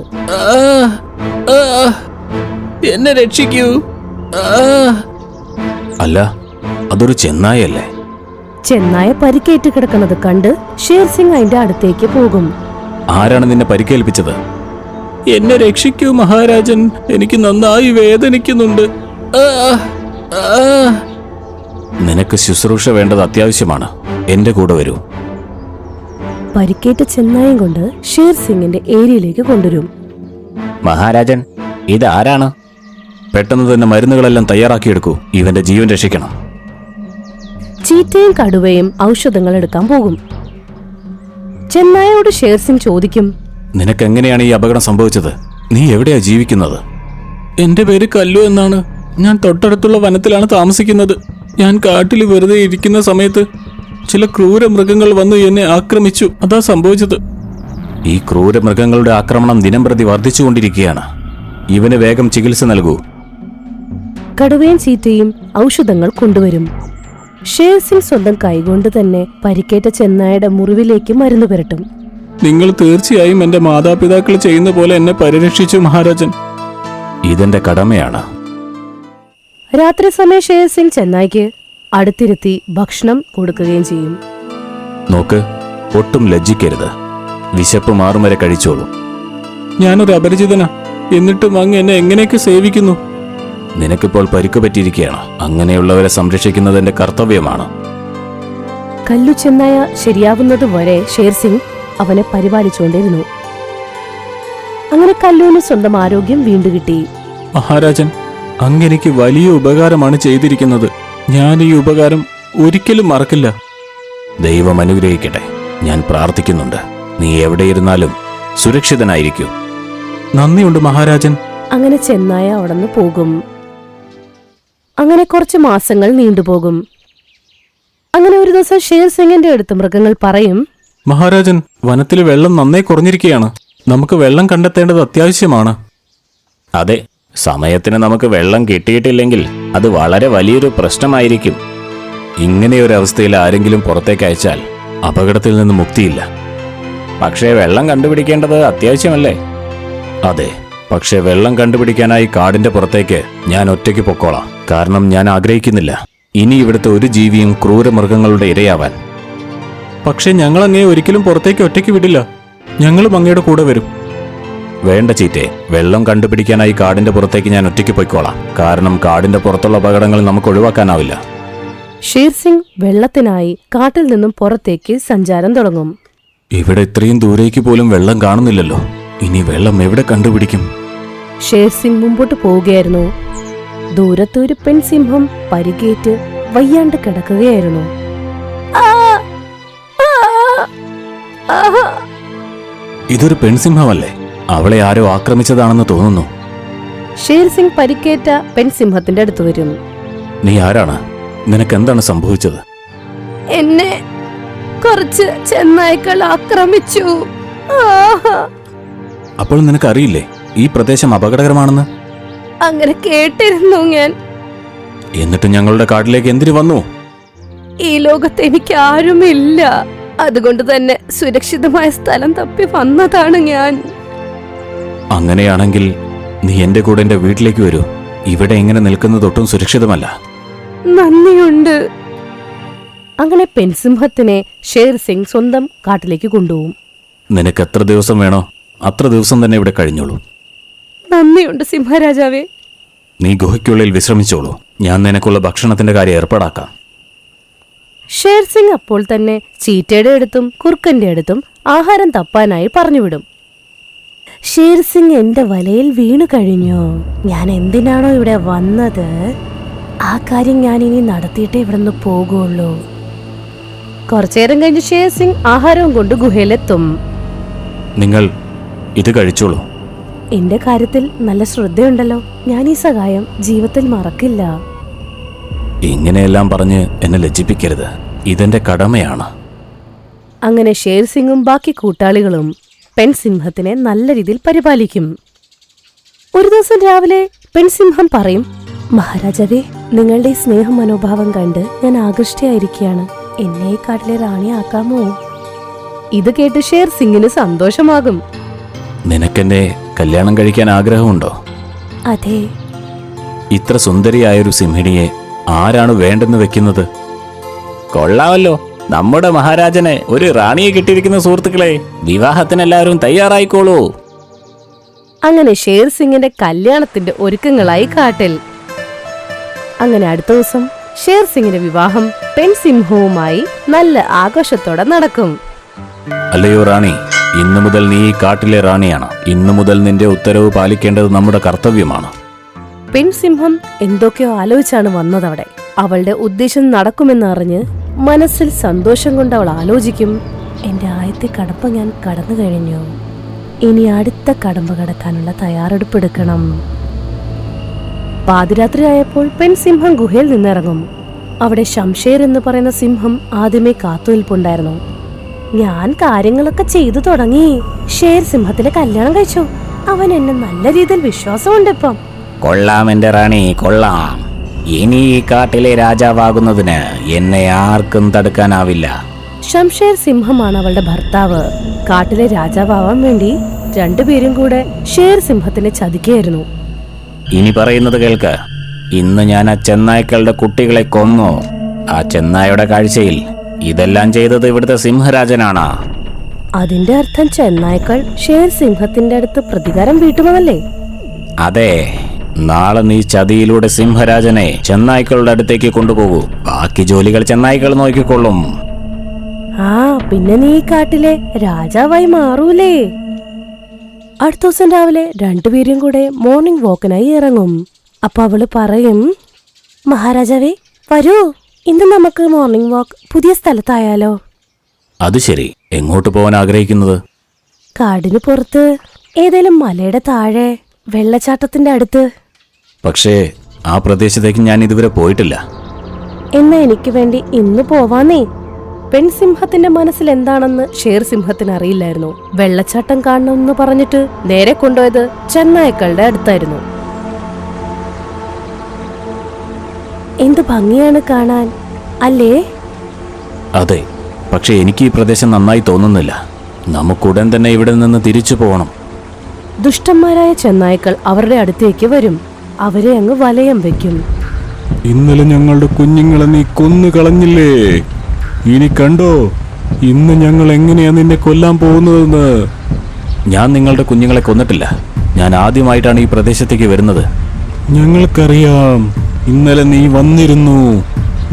എന്നെ രക്ഷിക്കൂ. അല്ല, അതൊരു ചെന്നായല്ലേ? ചെന്നായ പരിക്കേറ്റ് കിടക്കുന്നത് കണ്ട് ഷേർ സിംഗ് അതിന്റെ അടുത്തേക്ക് പോകും. ആരാണ് നിന്നെ പരിക്കേൽപ്പിച്ചത്? എന്നെ രക്ഷിക്കൂ മഹാരാജൻ, എനിക്ക് നന്നായി വേദനിക്കുന്നുണ്ട്. നിനക്ക് ശുശ്രൂഷ വേണ്ടത് അത്യാവശ്യമാണ്. എന്റെ കൂടെ വരൂ. പരിക്കേറ്റ ചെന്നായം കൊണ്ട് ഷേർ സിംഗിന്റെ ഏരിയയിലേക്ക് കൊണ്ടുവരും. മഹാരാജൻ, ഇതാരാണ്? പെട്ടെന്ന് തന്നെ മരുന്നുകളെല്ലാം തയ്യാറാക്കിയെടുക്കൂ. ഇവന്റെ ജീവൻ രക്ഷിക്കണം. ചീറ്റയും കടുവയും ഔഷധങ്ങൾ എടുക്കാൻ പോകും. ചെന്നായോട് ഷേർ സിംഗ് ചോദിക്കും, നിനക്ക് എങ്ങനെയാണ് ഈ അപകടം സംഭവിച്ചത്? നീ എവിടെയാ ജീവിക്കുന്നത്? എന്റെ പേര് കല്ലു എന്നാണ്. ഞാൻ തൊട്ടടുത്തുള്ള വനത്തിലാണ് താമസിക്കുന്നത്. ഞാൻ കാട്ടിൽ വെറുതെ ഇരിക്കുന്ന സമയത്ത് ചില ക്രൂര മൃഗങ്ങൾ വന്ന് എന്നെ ആക്രമിച്ചു. അതാ സംഭവിച്ചത്. ഈ ക്രൂര മൃഗങ്ങളുടെ ആക്രമണം ദിനംപ്രതി വർദ്ധിച്ചുകൊണ്ടിരിക്കുകയാണ്. ഇവന് വേഗം ചികിത്സ നൽകൂ. കടുവയും ചീറ്റയും ഔഷധങ്ങൾ കൊണ്ടുവരും. ഷേർ സിംഗ് സ്വന്തം കൈകൊണ്ട് തന്നെ പരിക്കേറ്റ ചെന്നായുടെ മുറിവിലേക്ക് മരുന്ന് പുരട്ടും. നിങ്ങൾ തീർച്ചയായും എന്റെ മാതാപിതാക്കൾ ചെയ്യുന്ന പോലെ എന്നെ പരിരക്ഷിച്ചു മഹാരാജൻ. ഇതെന്റെ കടമയാണ്. രാത്രി സമയം ഷേർ സിംഗ് ചെന്നായ്ക്ക് അടുത്തിരുത്തി ഭക്ഷണം കൊടുക്കുകയും ചെയ്യും. നോക്ക്, ഒട്ടും ലജ്ജിക്കരുത്. വിശപ്പ് മാറും വരെ കഴിച്ചോളൂ. ഞാനൊരു അപരിചിതനാ, എന്നിട്ടും അങ്ങ് എന്നെ എങ്ങനെയൊക്കെ സേവിക്കുന്നു. നിനക്കിപ്പോൾ പരിക്ക് പറ്റിയിരിക്കുകയാണ്. അങ്ങനെയുള്ളവരെ സംരക്ഷിക്കുന്നത് എന്റെ കർത്തവ്യമാണ്. കല്ലു ചെന്നായ ശരിയാവുന്നതുവരെ ഷേർ സിംഗ് അവനെ പരിപാലിച്ചുകൊണ്ടിരുന്നു. അങ്ങനെ കല്ലുവിന് സ്വന്തം ആരോഗ്യം വീണ്ടു കിട്ടി. മഹാരാജൻ, അങ്ങെനിക്ക് വലിയ ഉപകാരമാണ് ചെയ്തിരിക്കുന്നത്. ഞാൻ ഈ ഉപകാരം ഒരിക്കലും മറക്കില്ല. ദൈവം അനുഗ്രഹിക്കട്ടെ. ഞാൻ പ്രാർത്ഥിക്കുന്നുണ്ട്. നീ എവിടെയിരുന്നാലും സുരക്ഷിതനായിരിക്കൂ. നന്ദിയുണ്ട് മഹാരാജൻ. അങ്ങനെ ചെന്നായ അവിടുന്ന് പോകും. അങ്ങനെ കുറച്ച് മാസങ്ങൾ നീണ്ടുപോകും. അങ്ങനെ ഒരു ദിവസം ഷേർ സിംഗിന്റെ അടുത്ത് മൃഗങ്ങൾ പറയും, മഹാരാജൻ, വനത്തിലെ വെള്ളം നന്നേ കുറഞ്ഞിരിക്കുകയാണ്. നമുക്ക് വെള്ളം കണ്ടെത്തേണ്ടത് അത്യാവശ്യമാണ്. അതെ, സമയത്തിന് നമുക്ക് വെള്ളം കിട്ടിയിട്ടില്ലെങ്കിൽ അത് വളരെ വലിയൊരു പ്രശ്നമായിരിക്കും. ഇങ്ങനെയൊരവസ്ഥയിൽ ആരെങ്കിലും പുറത്തേക്ക് അയച്ചാൽ അപകടത്തിൽ നിന്ന് മുക്തിയില്ല. പക്ഷേ വെള്ളം കണ്ടുപിടിക്കേണ്ടത് അത്യാവശ്യമല്ലേ? അതെ, പക്ഷേ വെള്ളം കണ്ടുപിടിക്കാനായി കാടിന്റെ പുറത്തേക്ക് ഞാൻ ഒറ്റയ്ക്ക് പൊക്കോളാം. കാരണം ഞാൻ ആഗ്രഹിക്കുന്നില്ല ഇനി ഇവിടുത്തെ ഒരു ജീവിയും ക്രൂര മൃഗങ്ങളുടെ ഇരയാവാൻ. പക്ഷെ ഞങ്ങൾ അങ്ങേ ഒരിക്കലും പുറത്തേക്ക് ഒറ്റയ്ക്ക് വിടില്ല. ഞങ്ങളും അങ്ങയുടെ കൂടെ വരും. വേണ്ട ചീറ്റെ, വെള്ളം കണ്ടുപിടിക്കാനായി കാടിന്റെ പുറത്തേക്ക് ഞാൻ ഒറ്റയ്ക്ക് പൊയ്ക്കോളാം. കാരണം കാടിന്റെ പുറത്തുള്ള അപകടങ്ങൾ നമുക്ക് ഒഴിവാക്കാനാവില്ല. ഷേർ സിംഗ് വെള്ളത്തിനായി കാട്ടിൽ നിന്നും പുറത്തേക്ക് സഞ്ചാരം തുടങ്ങും. ഇവിടെ ഇത്രയും ദൂരേക്ക് പോലും വെള്ളം കാണുന്നില്ലല്ലോ. ഇനി വെള്ളം എവിടെ കണ്ടുപിടിക്കും? ഷേർ സിംഗ് മുമ്പോട്ട് പോവുകയായിരുന്നു. ദൂരത്ത് ഒരു പെൺസിംഹം പരിക്കേറ്റ് വയ്യാണ്ട് കിടക്കുകയായിരുന്നു. ഇതൊരു പെൺസിംഹമല്ലേ? അവളെ ആരോ ആക്രമിച്ചതാണെന്ന് തോന്നുന്നു. ഷേർ സിംഗ് പരിക്കേറ്റ പെൺസിംഹത്തിന്റെ അടുത്ത് വരും. നീ ആരാണ്? നിനക്കെന്താണ് സംഭവിച്ചത്? എന്നെ കുറച്ച് ചെന്നായ്ക്കൾ ആക്രമിച്ചു. അപ്പോൾ നിനക്കറിയില്ലേ ഈ പ്രദേശം അപകടകരമാണെന്ന്? അങ്ങനെ കേട്ടിരുന്നു ഞാൻ. എന്നിട്ട് ഞങ്ങളുടെ കാട്ടിലേക്ക് എന്തിനു വന്നു? ഈ ലോകത്ത് എനിക്ക് ആരുമില്ല. അതുകൊണ്ട് തന്നെ സുരക്ഷിതമായ സ്ഥലം തപ്പി വന്നതാണ് ഞാൻ. അങ്ങനെയാണെങ്കിൽ നീ എന്റെ കൂടെ എന്റെ വീട്ടിലേക്ക് വരൂ. ഇവിടെ ഇങ്ങനെ നിൽക്കുന്നത് ഒട്ടും സുരക്ഷിതമല്ല. നന്ദിയുണ്ട്. അങ്ങനെ പെൺസിംഹത്തിനെ ഷേർ സിംഗ് സ്വന്തം കാട്ടിലേക്ക് കൊണ്ടുപോകും. നിനക്ക് എത്ര ദിവസം വേണോ അത്ര ദിവസം തന്നെ ഇവിടെ കഴിഞ്ഞോളൂ. നന്ദിയുണ്ട് സിംഹരാജാവേ. നീ ഗുഹയ്ക്കുള്ളിൽ വിശ്രമിച്ചോളൂ. ഞാൻ നിനക്കുള്ള ഭക്ഷണത്തിന്റെ കാര്യം ഏർപ്പാടാക്കാം. ഷേർ സിംഗ് അപ്പോൾ തന്നെ ചീറ്റയുടെ അടുത്തും കുറുക്കന്റെ അടുത്തും ആഹാരം തപ്പാനായി പറഞ്ഞുവിടും. ഷേർ സിംഗ് എന്റെ വലയിൽ വീണു കഴിഞ്ഞോ? ഞാൻ എന്തിനാണോ ഇവിടെ വന്നത് ആ കാര്യം ഞാൻ ഇനി നടത്തിയിട്ടേ ഇവിടുന്ന് പോകുള്ളൂ. കുറച്ചേരം കഴിഞ്ഞ് ഷേർ സിംഗ് ആഹാരവും കൊണ്ട് ഗുഹയിലെത്തും. നിങ്ങൾ ഇത് കഴിച്ചോളൂ. എന്റെ കാര്യത്തിൽ നല്ല ശ്രദ്ധയുണ്ടല്ലോ. ഞാൻ ഈ സഹായം ജീവിതത്തിൽ മറക്കില്ല. ഇങ്ങനെയെല്ലാം പറഞ്ഞ് എന്നെ ലജ്ജിപ്പിക്കരുത്. ഇതെന്റെ കടമയാണ്. അങ്ങനെ ഷേർ സിംഗും ബാക്കി കൂട്ടാളികളും പെൺസിംഹത്തിനെ നല്ല രീതിയിൽ പരിപാലിക്കും. ഒരു ദിവസം രാവിലെ പെൺസിംഹം പറയും, മഹാരാജാവേ, നിങ്ങളുടെ ഈ സ്നേഹ മനോഭാവം കണ്ട് ഞാൻ ആകൃഷ്ടയായിരിക്കുകയാണ്. എന്നെ ഈ കാട്ടിലെ റാണിയാക്കാമോ? ഇത് കേട്ട് ഷേർ സിംഗിന് സന്തോഷമാകും. നിനക്കെന്നെ കല്യാണം കഴിക്കാൻ ആഗ്രഹമുണ്ടോ? അതെ. ഇത്ര സുന്ദരിയായൊരു സിംഹിണിയെ ആരാണ് വേണ്ടെന്ന് വെക്കുന്നത്? കൊള്ളാമല്ലോ. നമ്മുടെ മഹാരാജന് ഒരു റാണിയെ കിട്ടിയിരിക്കുന്ന സുഹൃത്തുക്കളെ. വിവാഹത്തിന് എല്ലാവരും തയ്യാറായിക്കോളൂ. അങ്ങനെ ഷേർ സിംഗിന്റെ കല്യാണത്തിന്റെ ഒരുക്കങ്ങളായി കാട്ടിൽ. അങ്ങനെ അടുത്ത ദിവസം ഷേർ സിംഗിന്റെ വിവാഹം പെൺസിംഹവുമായി നല്ല ആഘോഷത്തോടെ നടക്കും. അല്ലയോ റാണി, ഇന്നു മുതൽ നീ ഈ കാട്ടിലെ റാണിയാണ്. ഇന്നു മുതൽ നിന്റെ ഉത്തരവ് പാലിക്കേണ്ടത് നമ്മുടെ കർത്തവ്യമാണ്. പെൺസിംഹം എന്തൊക്കെയോ ആലോചിച്ചാണ് വന്നതവിടെ. അവളുടെ ഉദ്ദേശം നടക്കുമെന്ന് അറിഞ്ഞ് മനസ്സിൽ സന്തോഷം കൊണ്ട് അവൾ ആലോചിക്കും, എന്റെ ആദ്യത്തെ കടമ്പ ഞാൻ കടന്നു കഴിഞ്ഞു, ഇനി അടുത്ത കടമ്പ കടക്കാനുള്ള തയ്യാറെടുപ്പെടുക്കണം. പാതിരാത്രി ആയപ്പോൾ പെൺസിംഹം ഗുഹയിൽ നിന്നിറങ്ങും. അവിടെ ശംഷേർ എന്ന് പറയുന്ന സിംഹം ആദ്യമേ കാത്തുനിൽപ്പുണ്ടായിരുന്നു. ഞാൻ കാര്യങ്ങളൊക്കെ ചെയ്തു തുടങ്ങി. ഷേർ സിംഹത്തിലെ കല്യാണം കഴിച്ചു. അവൻ എന്നെ നല്ല രീതിയിൽ വിശ്വാസമുണ്ട് ഇപ്പം. കൊള്ളാം എന്റെ റാണി, കൊള്ളാം. ഇനി ഈ കാട്ടിലെ രാജാവാകുന്നതിന് എന്നെ ആർക്കും തടുക്കാനാവില്ല. ശംഷേർ സിംഹമാണ് അവളുടെ ഭർത്താവ്. കാട്ടിലെ രാജാവാൻ വേണ്ടി രണ്ടുപേരും കൂടെ ഷേർ സിംഹത്തിനെ ചതിക്കുകയായിരുന്നു. ഇനി പറയുന്നത് കേൾക്ക്. ഇന്ന് ഞാൻ ആ ചെന്നായ്ക്കളുടെ കുട്ടികളെ കൊന്നു. ആ ചെന്നായുടെ കാഴ്ചയിൽ ഇതെല്ലാം ചെയ്തത് ഇവിടുത്തെ സിംഹരാജനാണ്. അതിന്റെ അർത്ഥം ചെന്നായ്ക്കൾ ഷേർ സിംഹത്തിന്റെ അടുത്ത് പ്രതികാരം വീട്ടുമതല്ലേ? അതെ. നാളെ നീ ചതിയിലൂടെ സിംഹരാജനെ ചെന്നായ്ക്കളുടെ അടുത്തേക്ക് കൊണ്ടുപോകൂ. ബാക്കി ജോലികൾ ചെന്നായ്ക്കൾ നോക്കിക്കൊള്ളും. ആ പിന്നെ നീ ഈ കാട്ടിലെ രാജാവായി മാറൂലേ? അടുത്ത ദിവസം രാവിലെ രണ്ടുപേരും കൂടെ മോർണിംഗ് വാക്കിനായി ഇറങ്ങും. അപ്പൊ അവള് പറയും, മഹാരാജാവേ വരൂ, ഇന്ന് നമുക്ക് മോർണിംഗ് വാക്ക് പുതിയ സ്ഥലത്തായാലോ? അത് ശരി. എങ്ങോട്ട് പോകാൻ ആഗ്രഹിക്കുന്നത്? കാടിന് പുറത്ത്, ഏതേലും മലയുടെ താഴെ, വെള്ളച്ചാട്ടത്തിന്റെ അടുത്ത്. പക്ഷേ ആ പ്രദേശത്തേക്ക് ഞാൻ ഇതുവരെ പോയിട്ടില്ല. എന്നാ എനിക്ക് വേണ്ടി ഇന്ന് പോവാന്നേ. പെൺസിംഹത്തിന്റെ മനസ്സിൽ എന്താണെന്ന് ഷേർ സിംഹത്തിന് അറിയില്ലായിരുന്നു. വെള്ളച്ചാട്ടം കാണണമെന്ന് പറഞ്ഞിട്ട് നേരെ കൊണ്ടുപോയത് ചെന്നായ്ക്കളുടെ അടുത്തായിരുന്നു. എന്ത് ഭംഗിയാണ് കാണാൻ, അല്ലേ? അതെ, പക്ഷെ എനിക്ക് ഈ പ്രദേശം നന്നായി തോന്നുന്നില്ല. നമുക്കുടൻ തന്നെ ഇവിടെ നിന്ന് തിരിച്ചു പോകണം. ദുഷ്ടന്മാരായ ചെന്നായ്ക്കൾ അവരുടെ അടുത്തേക്ക് വരും. അവരെ അങ്ങ് വലയം വെക്കും. ഇന്നലെ ഞങ്ങളുടെ കുഞ്ഞുങ്ങളെ നീ കൊന്നു കളഞ്ഞില്ലേ? ഇനി കണ്ടോ ഇന്ന് ഞങ്ങൾ എങ്ങനെയാ നിന്നെ കൊല്ലാൻ പോകുന്നതെന്ന്. ഞാൻ നിങ്ങളുടെ കുഞ്ഞുങ്ങളെ കൊന്നിട്ടില്ല. ഞാൻ ആദ്യമായിട്ടാണ് ഈ പ്രദേശത്തേക്ക് വരുന്നത്. ഞങ്ങൾക്കറിയാം, ഇന്നലെ നീ വന്നിരുന്നു.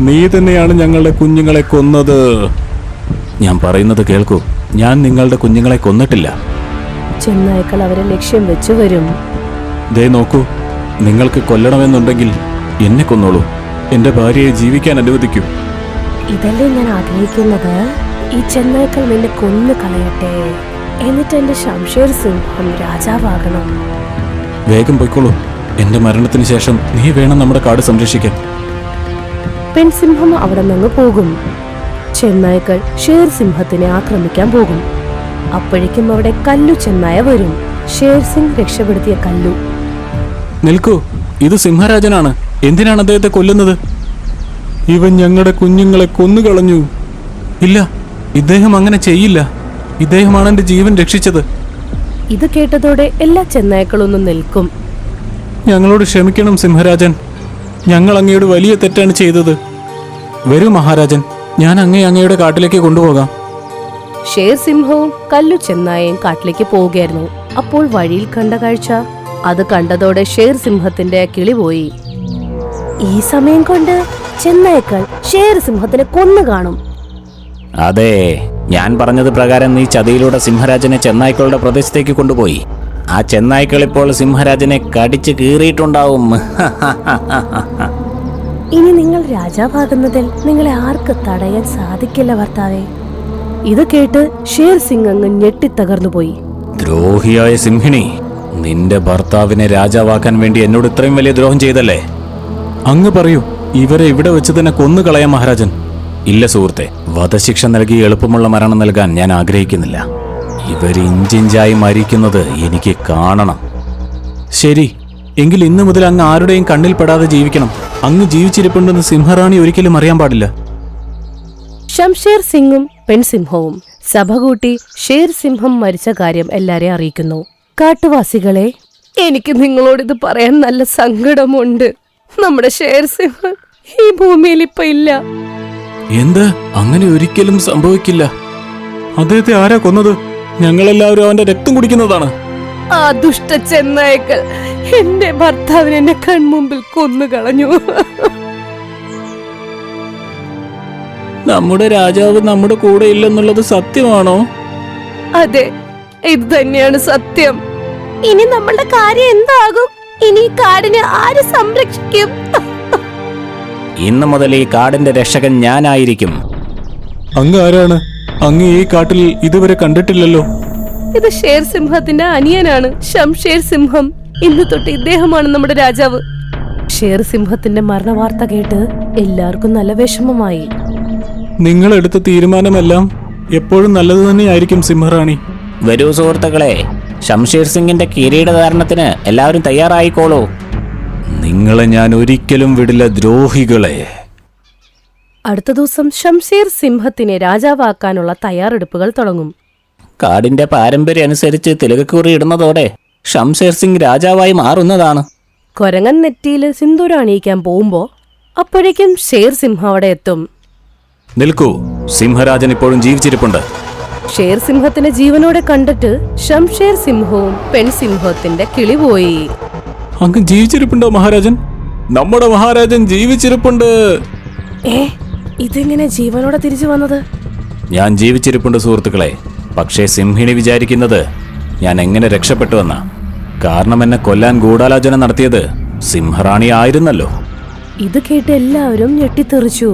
നീ തന്നെയാണ് ഞങ്ങളുടെ കുഞ്ഞുങ്ങളെ കൊന്നത്. ഞാൻ പറയുന്നത് കേൾക്കൂ. ഞാൻ നിങ്ങളുടെ കുഞ്ഞുങ്ങളെ കൊന്നിട്ടില്ല. ചെന്നായ്ക്കൾ അവരെ ലക്ഷ്യം വെച്ച് വരും. ദേ നോക്കൂ, നിങ്ങൾക്ക് കൊല്ലണമെന്നുണ്ടെങ്കിൽ എന്നെ കൊന്നോളൂ. എന്റെ ഭാര്യയെ ജീവിക്കാൻ അനുവദിക്കൂ. ഇതല്ലേ ഞാൻ ആഗ്രഹിക്കുന്നത്. ഈ ചെന്നായ്ക്കൾ നിന്നെ കൊന്നു കളയട്ടെ, എന്നിട്ട് എന്റെ ശംഷേർ സിംഹം രാജാവാകണം. വേഗം പൊയ്ക്കോളൂ. എന്റെ മരണത്തിന് ശേഷം നീ വേണം നമ്മുടെ കാട് സംരക്ഷിക്കാൻ. പെൺസിംഹം അവിടെ നിന്ന് പോകും. ചെന്നായ്ക്കൾ ഷേർ സിംഹത്തിനെ ആക്രമിക്കാൻ പോകും. അപ്പോഴേക്കും അവിടെ കല്ലു ചെന്നായ വരും. ഷേർ സിംഗ് രക്ഷപ്പെടുത്തിയ കല്ലു. നിൽക്കൂ, ഇത് സിംഹരാജനാണ്. എന്തിനാണ് അദ്ദേഹത്തെ കൊല്ലുന്നത്? ഇവൻ ഞങ്ങളുടെ കുഞ്ഞുങ്ങളെ കൊന്നുകളഞ്ഞു. ഇല്ല, ഇദ്ദേഹം അങ്ങനെ ചെയ്യില്ല. ഇദ്ദേഹമാണ് എന്റെ ജീവൻ രക്ഷിച്ചത്. ഇത് കേട്ടതോടെ എല്ലാ ചെന്നായ്ക്കളൊന്നും നിൽക്കും. ഞങ്ങളോട് ക്ഷമിക്കണം സിംഹരാജൻ. ഞങ്ങൾ അങ്ങയോട് വലിയ തെറ്റാണ് ചെയ്തത്. വരൂ മഹാരാജൻ, ഞാൻ അങ്ങയുടെ കാട്ടിലേക്ക് കൊണ്ടുപോകാം. ഷേർ സിംഹവും കല്ലു ചെന്നായയും കാട്ടിലേക്ക് പോവുകയായിരുന്നു. അപ്പോൾ വഴിയിൽ കണ്ട കാഴ്ച, അത് കണ്ടതോടെ ഷേർ സിംഹത്തിന്റെ കിളി പോയി. ഈ സമയം കൊണ്ട് ചെന്നായ്ക്കൾ ഷേർ സിംഹത്തിനെ കൊന്നു കാണും. അതെ, ഞാൻ പറഞ്ഞത് പ്രകാരം നീ ചതിയിലൂടെ സിംഹരാജനെ ചെന്നായ്ക്കളുടെ പ്രദേശത്തേക്ക് കൊണ്ടുപോയി. ആ ചെന്നായ്ക്കൾ ഇപ്പോൾ സിംഹരാജനെ കടിച്ചു കീറിയിട്ടുണ്ടാവും. ഇനി നിങ്ങൾ രാജാവാകുന്നതിൽ നിങ്ങളെ ആർക്ക് തടയാൻ സാധിക്കില്ല ഭർത്താവേ. ഇത് കേട്ട് ഷേർ സിംഗ് അങ്ങ് ഞെട്ടിത്തകർന്നു പോയി. ദ്രോഹിയായ സിംഹിണി, നിന്റെ ഭർത്താവിനെ രാജാവാക്കാൻ വേണ്ടി എന്നോട് ഇത്രയും വലിയ ദ്രോഹം ചെയ്തല്ലേ? അങ്ങ് പറയൂ, ഇവരെ ഇവിടെ വെച്ച് തന്നെ കൊന്നുകളയാം മഹാരാജൻ. ഇല്ല സുഹൃത്തെ, വധശിക്ഷ നൽകി എളുപ്പമുള്ള മരണം നൽകാൻ ഞാൻ ആഗ്രഹിക്കുന്നില്ല. ഇവർ ഇഞ്ചിഞ്ചായി മരിക്കുന്നത് എനിക്ക് കാണണം. ശരി, എങ്കിൽ ഇന്നു മുതൽ അങ്ങ് ആരുടെയും കണ്ണിൽ പെടാതെ ജീവിക്കണം. അങ്ങ് ജീവിച്ചിരിപ്പുണ്ടെന്ന് സിംഹറാണി ഒരിക്കലും അറിയാൻ പാടില്ല. ശംഷേർ സിംഗും പെൺസിംഹവും സഭ കൂട്ടി ഷേർ സിംഹം മരിച്ച കാര്യം എല്ലാരെയും അറിയിക്കുന്നു. കാട്ടുവാസികളെ, എനിക്ക് നിങ്ങളോടിത് പറയാൻ നല്ല സങ്കടമുണ്ട്. നമ്മുടെ ഷേർ സിംഹം ഈ ഭൂമിയിൽ ഇപ്പൊ ഇല്ല. എന്ത്? അങ്ങനെ ഒരിക്കലും സംഭവിക്കില്ല. അദ്ദേഹത്തെ ആരാ കൊന്നത്? ഞങ്ങളെല്ലാവരും അവന്റെ രക്തം കുടിക്കുന്നതാണ്. ആ ദുഷ്ട ചെന്നായ്ക്കൾ എന്റെ ഭർത്താവിനെ എന്നെ കൺമുമ്പിൽ കൊന്നുകളഞ്ഞു. നമ്മുടെ രാജാവ് നമ്മുടെ കൂടെ ഇല്ലെന്നുള്ളത് സത്യമാണോ? അതെ, ഇത് തന്നെയാണ് സത്യം. ഇനി നമ്മളുടെ കാര്യം എന്താകും? ഇനി ഈ കാടിനെ ആര് സംരക്ഷിക്കും? ഇന്നു മുതൽ ഈ കാടിന്റെ രക്ഷകൻ ഞാനായിരിക്കും. അങ്ങ് ആരാണ്? അങ്ങ് ഈ കാട്ടിൽ ഇതുവരെ കണ്ടിട്ടില്ലല്ലോ. ഇത് ഷേർ സിംഹത്തിന്റെ അനിയനാണ്, ശംഷേർ സിംഹം. ഇന്ന് തൊട്ട് ഇദ്ദേഹമാണ് നമ്മുടെ രാജാവ്. ഷേർ സിംഹത്തിന്റെ മരണവാർത്ത കേട്ട് എല്ലാവർക്കും നല്ല വിഷമമായി. നിങ്ങളെടുത്ത തീരുമാനമെല്ലാം എപ്പോഴും നല്ലത് തന്നെയായിരിക്കും സിംഹറാണി. വരൂ സുഹൃത്തുക്കളെ, ശംഷേർ സിംഗിന്റെ കിരീടധാരണത്തിന് എല്ലാവരും തയ്യാറായിക്കോളൂ. നിങ്ങളെ ഞാൻ ഒരിക്കലും വിടില്ല, ദ്രോഹികളെ. അടുത്ത ദിവസം ശംഷേർ സിംഹത്തിനെ രാജാവാക്കാനുള്ള തയ്യാറെടുപ്പുകൾ തുടങ്ങും. കാടിന്റെ പാരമ്പര്യം അനുസരിച്ച് തിലകക്കുറി ഇടുന്നതോടെ ശംഷേർ സിംഗ് രാജാവായി മാറുന്നതാണ്. കൊരങ്ങൻ നെറ്റിയിൽ സിന്ദൂരം അണിയിക്കാൻ പോകുമ്പോ അപ്പോഴേക്കും ഷേർ സിംഹം അവിടെ എത്തും. നിൽക്കൂ, സിംഹരാജൻ ഇപ്പോഴും ജീവിച്ചിരിപ്പുണ്ട്. ഷേർ സിംഹത്തിനെ ജീവനോടെ കണ്ടിട്ട് ശംഷേർ സിംഹവും പെൺസിംഹത്തിന്റെ കിളി പോയി. അങ്ങ് ജീവിച്ചിരിപ്പുണ്ടോ മഹാരാജൻ? നമ്മുടെ മഹാരാജൻ ജീവിച്ചിരിപ്പുണ്ട്. ഇതെങ്ങനെ ജീവനോടെ തിരിച്ചു വന്നത്? ഞാൻ ജീവിച്ചിരിപ്പുണ്ട് സുഹൃത്തുക്കളെ. പക്ഷേ സിംഹിണി വിചാരിക്കുന്നത് ഞാൻ എങ്ങനെ രക്ഷപ്പെട്ടുവെന്ന. കാരണം എന്നെ കൊല്ലാൻ ഗൂഢാലോചന നടത്തിയത് സിംഹറാണി ആയിരുന്നല്ലോ. ഇത് കേട്ട് എല്ലാവരും ഞെട്ടിത്തെറിച്ചു.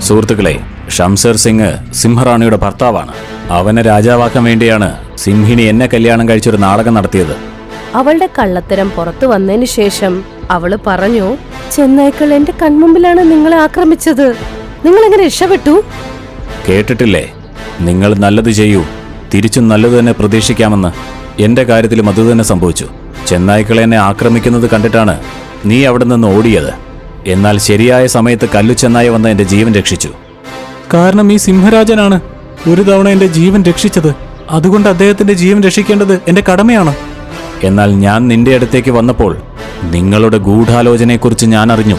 സുഹൃത്തുക്കളെ, ഷംഷേർ സിംഗ് സിംഹറാണിയുടെ ഭർത്താവാണ്. അവനെ രാജാവാക്കാൻ വേണ്ടിയാണ് സിംഹിണി എന്നെ കല്യാണം കഴിച്ചൊരു നാടകം നടത്തിയത്. അവളുടെ കള്ളത്തരം പുറത്തു വന്നതിന് ശേഷം അവള് പറഞ്ഞു, ചെന്നായ്ക്കൾ എന്റെ കൺമുമ്പിലാണ് നിങ്ങളെ ആക്രമിച്ചത്. നിങ്ങൾ എങ്ങനെ രക്ഷപ്പെട്ടു? കേട്ടിട്ടില്ലേ, നിങ്ങൾ നല്ലത് ചെയ്യൂ, തിരിച്ചും നല്ലത് തന്നെ പ്രതീക്ഷിക്കാമെന്ന്. എന്റെ കാര്യത്തിലും അതുതന്നെ സംഭവിച്ചു. ചെന്നായ്ക്കളെ എന്നെ ആക്രമിക്കുന്നത് കണ്ടിട്ടാണ് നീ അവിടെ നിന്ന് ഓടിയത്. എന്നാൽ ശരിയായ സമയത്ത് കല്ലു ചെന്നായി വന്ന് എന്റെ ജീവൻ രക്ഷിച്ചു. കാരണം ഈ സിംഹരാജനാണ് ഒരു തവണ എന്റെ ജീവൻ രക്ഷിച്ചത്. അതുകൊണ്ട് അദ്ദേഹത്തിന്റെ ജീവൻ രക്ഷിക്കേണ്ടത് എന്റെ കടമയാണ്. എന്നാൽ ഞാൻ നിന്റെ അടുത്തേക്ക് വന്നപ്പോൾ നിങ്ങളുടെ ഗൂഢാലോചനയെക്കുറിച്ച് ഞാൻ അറിഞ്ഞു.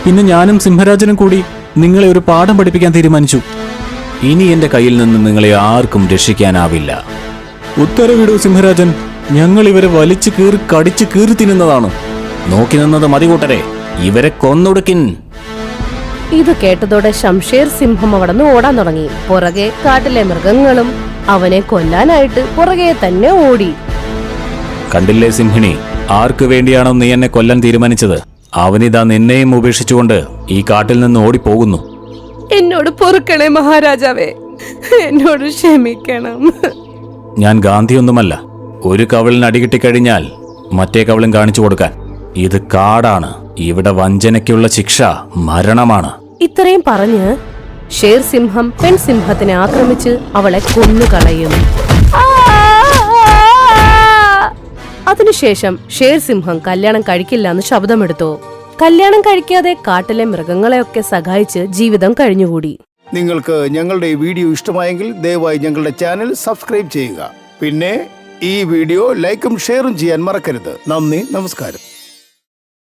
പിന്നെ ഞാനും സിംഹരാജനും കൂടി നിങ്ങളെ ഒരു പാഠം പഠിപ്പിക്കാൻ തീരുമാനിച്ചു. ഇനി എന്റെ കയ്യിൽ നിന്ന് നിങ്ങളെ ആർക്കും രക്ഷിക്കാനാവില്ല. ഉത്തരവിടൂ സിംഹരാജൻ. ഞങ്ങൾ ഇവരെ വലിച്ചു കീറി കടിച്ചു കീറി തിന്നുന്നതാണ്. നോക്കി നിന്നത് മതി കൂട്ടരെ, ഇവരെ കൊന്നൊടുക്കിൻ. ഇത് കേട്ടതോടെ ശംഷേർ സിംഹം അവിടെ നിന്ന് ഓടാൻ തുടങ്ങി. പുറകെ കാട്ടിലെ മൃഗങ്ങളും അവനെ കൊല്ലാനായിട്ട് പുറകെ തന്നെ ഓടി. കണ്ടില്ലേ സിംഹിണി, ആർക്കു വേണ്ടിയാണോ നീ എന്നെ കൊല്ലാൻ തീരുമാനിച്ചത്? അവനിതാ നിന്നെയും ഉപേക്ഷിച്ചുകൊണ്ട് ഈ കാട്ടിൽ നിന്ന് ഓടിപ്പോകുന്നു. എന്നോട് പൊറുക്കണേ മഹാരാജാവേ, എന്നോട് ക്ഷമിക്കണം. ഞാൻ ഗാന്ധിയൊന്നുമല്ല, ഒരു കവിളിന് അടികിട്ടിക്കഴിഞ്ഞാൽ മറ്റേ കവിളും കാണിച്ചു കൊടുക്കാൻ. ഇത് കാടാണ്, ഇവിടെ വഞ്ചനയ്ക്കുള്ള ശിക്ഷ മരണമാണ്. ഇത്രയും പറഞ്ഞ് ഷേർ സിംഹം പെൺസിംഹത്തിനെ ആക്രമിച്ച് അവളെ കൊന്നുകളയും. അതിനുശേഷം ഷേർ സിംഹം കല്യാണം കഴിക്കില്ല എന്ന് ശബ്ദമെടുത്തു. കല്യാണം കഴിക്കാതെ കാട്ടിലെ മൃഗങ്ങളെയൊക്കെ സഹായിച്ച് ജീവിതം കഴിഞ്ഞുകൂടി. നിങ്ങൾക്ക് ഞങ്ങളുടെ ഈ വീഡിയോ ഇഷ്ടമായെങ്കിൽ ദയവായി ഞങ്ങളുടെ ചാനൽ സബ്സ്ക്രൈബ് ചെയ്യുക. പിന്നെ ഈ വീഡിയോ ലൈക്കും ഷെയറും ചെയ്യാൻ മറക്കരുത്. നന്ദി, നമസ്കാരം.